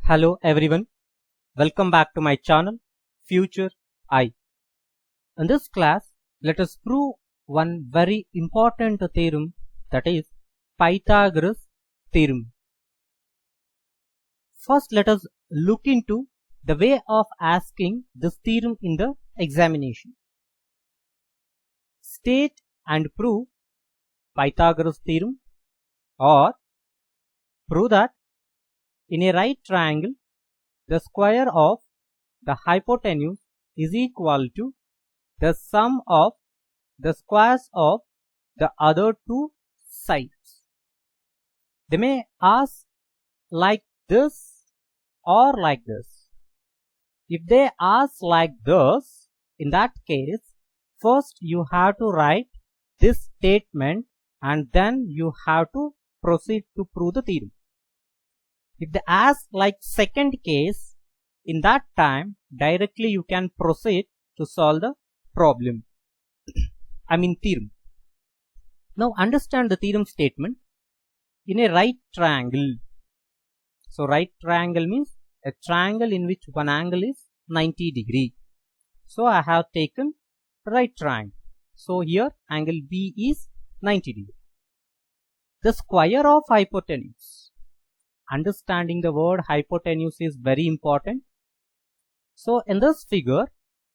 Hello everyone, welcome back to my channel Future I. In this class, let us prove one very important theorem, that is Pythagoras theorem. First, let us look into the way of asking this theorem in the examination. State and prove Pythagoras theorem, or prove that in a right triangle, the square of the hypotenuse is equal to the sum of the squares of the other two sides. They may ask like this or like this. If they ask like this, in that case, first you have to write this statement and then you have to proceed to prove the theorem. If they ask like second case, in that time directly you can proceed to solve the problem. Theorem. Now understand the theorem statement. In a right triangle, so right triangle means a triangle in which one angle is 90 degree. So I have taken right triangle. So here angle B is 90 degree. The square of hypotenuse. Understanding the word hypotenuse is very important. So in this figure,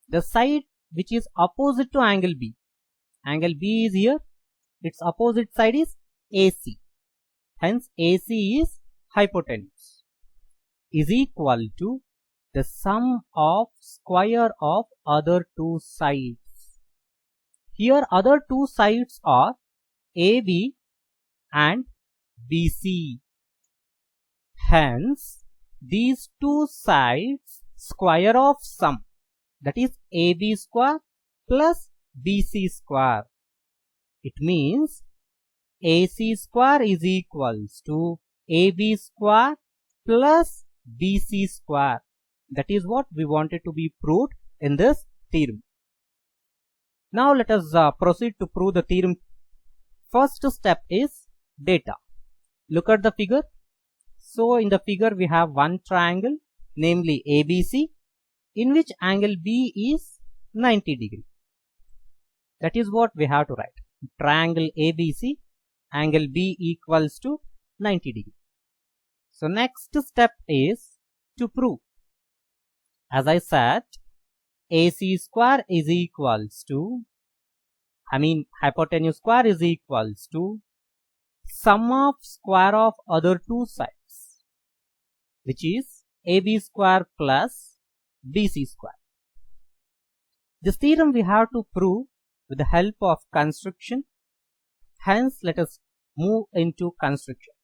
the side which is opposite to angle B is here, its opposite side is AC. Hence AC is hypotenuse, is equal to the sum of square of other two sides. Here other two sides are AB and BC. Hence, these two sides square of sum, that is AB square plus BC square. It means AC square is equals to AB square plus BC square. That is what we wanted to be proved in this theorem. Now let us proceed to prove the theorem. First step is data. Look at the figure. So in the figure we have one triangle, namely ABC, in which angle B is 90 degree. That is what we have to write. Triangle ABC, angle B equals to 90 degree. So next step is to prove. As I said, AC square is equals to, hypotenuse square is equals to sum of square of other two sides, which is AB square plus BC square. This theorem we have to prove with the help of construction. Hence, let us move into construction.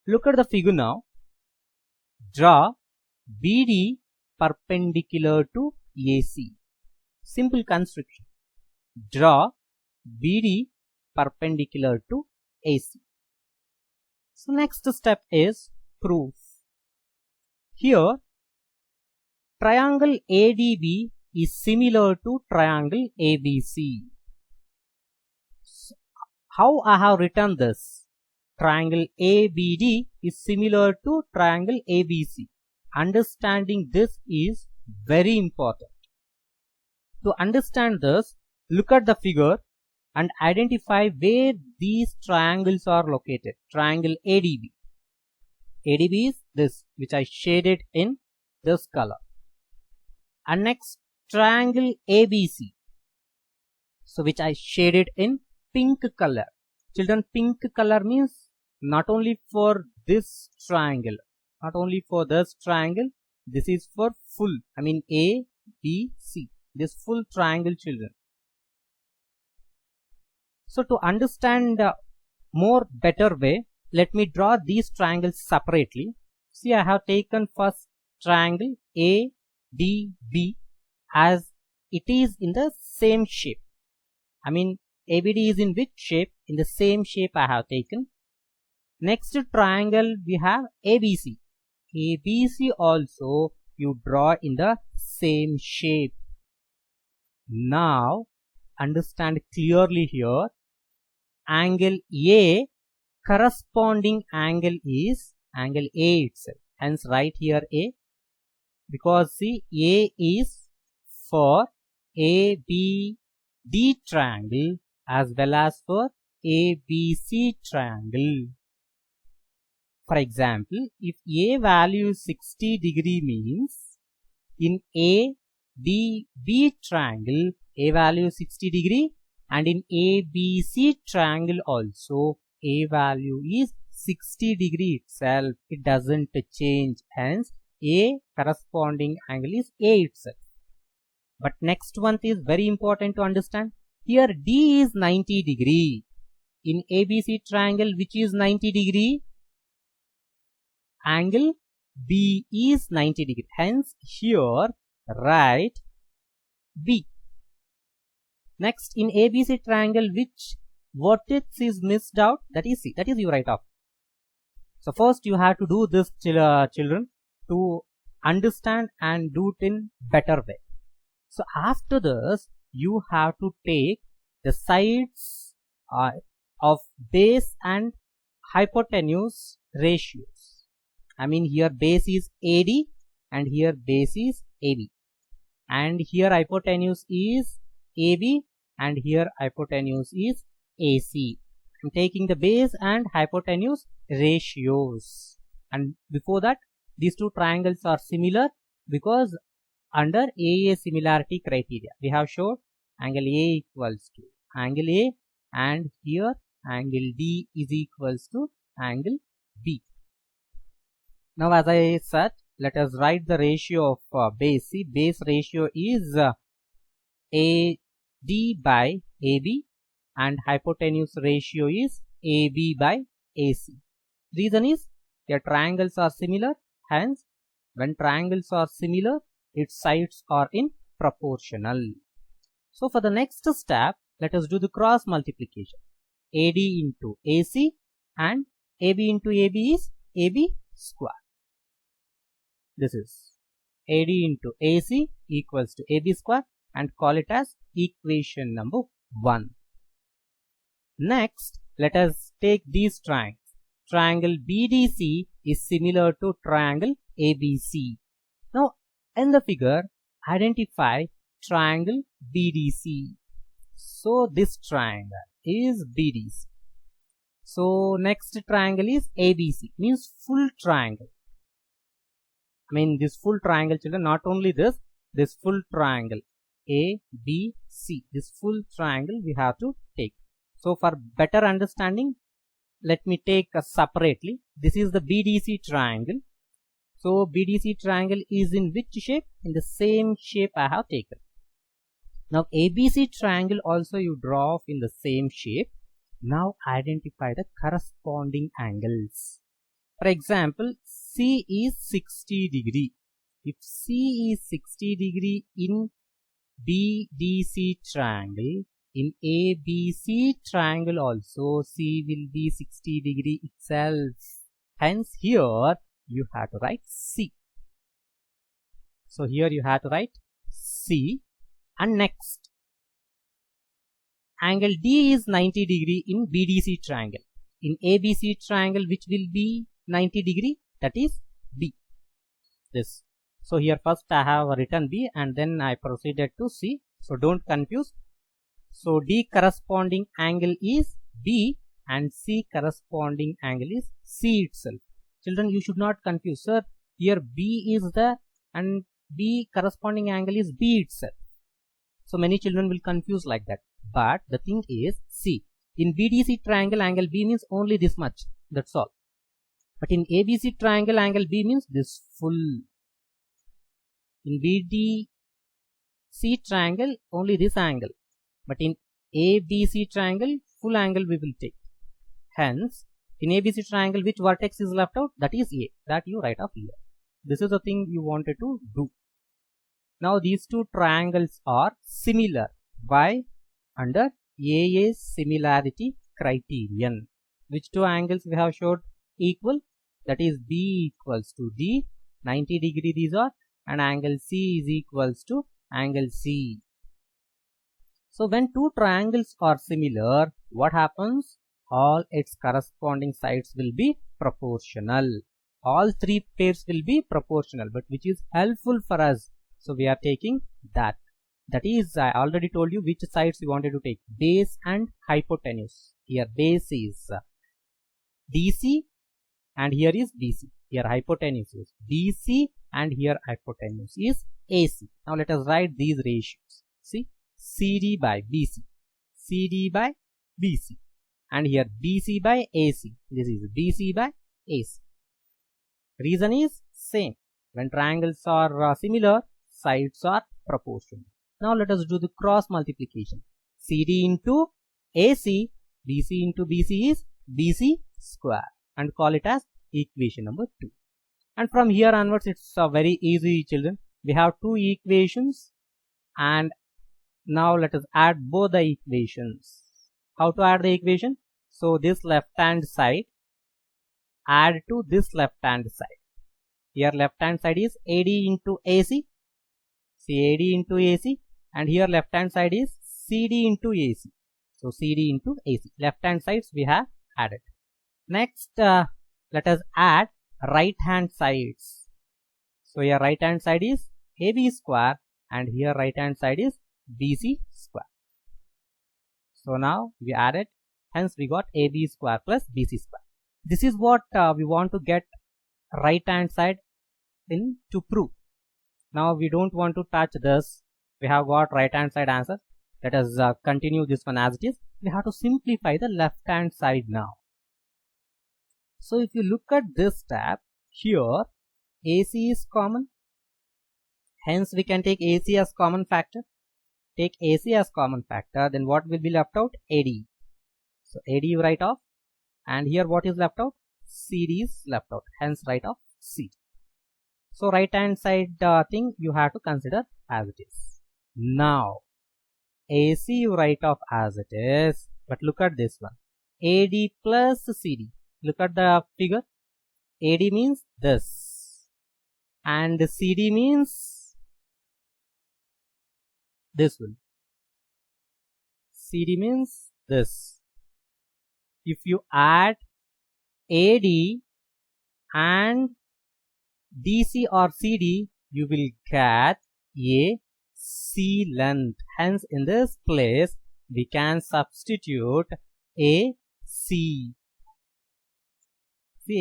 Look at the figure now. Draw BD perpendicular to AC. Simple construction. Draw BD perpendicular to AC. So next step is proof. Here triangle ADB is similar to triangle ABC. So how I have written this? Triangle ABD is similar to triangle ABC. Understanding this is very important. To understand this, look at the figure and identify where these triangles are located. Triangle ADB. ADB is this, which I shaded in this color. And next, triangle ABC. So which I shaded in pink color. Children, pink color means not only for this triangle, not only for this triangle, this is for full, A, B, C. This full triangle, children. So to understand more better way, let me draw these triangles separately. See, I have taken first triangle ADB as it is in the same shape. ABD is in which shape? In the same shape I have taken. Next triangle we have ABC. ABC also you draw in the same shape. Now understand clearly here. Angle A, corresponding angle is angle A itself. hence write here A, because see A is for ABD triangle as well as for ABC triangle. For example, if A value is 60 degree means in ADB triangle A value is 60 degree, and in ABC triangle also A value is 60 degree itself. It doesn't change, hence A corresponding angle is A itself. But next one is very important to understand. Here D is 90 degree. In ABC triangle, which is 90 degree? Angle B is 90 degree. Hence here write B. Next, in ABC triangle, which vertex is missed out? That is C. That is you write off. So first you have to do this, children, to understand and do it in better way. So after this, you have to take the sides of base and hypotenuse ratios. I mean here base is AD and here base is AB, and here hypotenuse is AB and here hypotenuse is AC. I'm taking the base and hypotenuse ratios, and before that these two triangles are similar because under AA similarity criteria we have shown angle A equals to angle A, and here angle D is equals to angle B. Now as I said, let us write the ratio of base. See, base ratio is AD by AB and hypotenuse ratio is AB by AC. Reason is their triangles are similar, hence when triangles are similar, its sides are in proportional. So for the next step, let us do the cross multiplication. AD into AC and AB into AB is AB square. This is AD into AC equals to AB square, and call it as equation number 1. Next, let us take these triangles. Triangle BDC is similar to triangle ABC. Now, in the figure, identify triangle BDC. So, this triangle is BDC. So, next triangle is ABC, means full triangle. I mean this full triangle, children, not only this full triangle ABC, this full triangle we have to take. So for better understanding, let me take separately. This is the BDC triangle. So BDC triangle is in which shape? In the same shape I have taken. Now ABC triangle also you draw off in the same shape. Now identify the corresponding angles. For example, C is 60 degree. If C is 60 degree in BDC triangle, in ABC triangle also C will be 60 degree itself. Hence here you have to write C. So here you have to write C. And next, angle D is 90 degree in BDC triangle. In ABC triangle, which will be 90 degree? That is B. This. So here first I have written B and then I proceeded to C. So don't confuse. So D corresponding angle is B and C corresponding angle is C itself. Children, you should not confuse. Sir, here B is there and B corresponding angle is B itself. So many children will confuse like that. But the thing is, see, in BDC triangle, angle B means only this much. That's all. But in ABC triangle, angle B means this full. In BDC triangle, only this angle. But in ABC triangle, full angle we will take. Hence, in ABC triangle, which vertex is left out? That is A. That you write off here. This is the thing you wanted to do. Now, these two triangles are similar. Why? Under AA's similarity criterion. Which two angles we have showed equal? That is B equals to D, 90 degree these are, and angle C is equals to angle C. So when two triangles are similar, what happens? All its corresponding sides will be proportional. all three pairs will be proportional, but which is helpful for us. So we are taking that. That is, I already told you which sides we wanted to take, base and hypotenuse. Here base is DC and here is BC. Here hypotenuse is BC and here hypotenuse is AC. Now let us write these ratios. See, CD by BC, CD by BC, and here BC by AC. This is BC by AC. Reason is same. When triangles are similar, sides are proportional. Now let us do the cross multiplication. CD into AC, BC into BC is BC square, and call it as equation number 2. And from here onwards it's very easy, children. We have two equations, and now let us add both the equations. How to add the equation? So this left hand side add to this left hand side. Here left hand side is AD into AC. See, AD into AC, and here left hand side is CD into AC. So CD into AC. Left hand sides we have added. Next let us add right hand sides. So here right hand side is AB square and here right hand side is BC square. So now we added, hence we got AB square plus BC square. This is what we want to get right hand side in to prove. Now we don't want to touch this. We have got right hand side answer. Let us continue this one as it is. We have to simplify the left hand side now. So if you look at this tab, here AC is common. Hence we can take AC as common factor. Take AC as common factor, then what will be left out? AD. So AD you write off, and here what is left out? CD is left out, hence write off CD. So right hand side thing you have to consider as it is. Now AC you write off as it is, but look at this one, AD plus CD. Look at the figure. AD means this and CD means this one. CD means this. If you add AD and DC or CD, you will get AC length. Hence in this place we can substitute AC. See,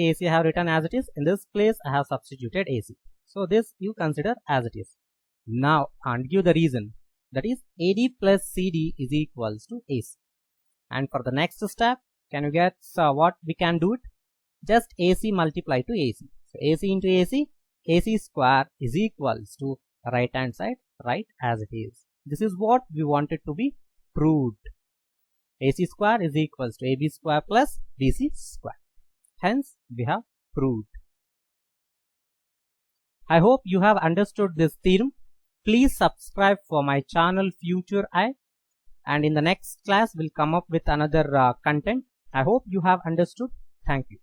AC I have written as it is. In this place I have substituted AC. So this you consider as it is. Now and give the reason, that is AD plus CD is equals to AC. And for the next step, can you get what we can do it? Just AC multiply to AC. So AC into AC, AC square is equals to right hand side, right as it is. This is what we wanted to be proved. AC square is equals to AB square plus BC square. Hence we have proved. I hope you have understood this theorem. Please subscribe for my channel Future Eye, and in the next class we'll come up with another content. I hope you have understood. Thank you.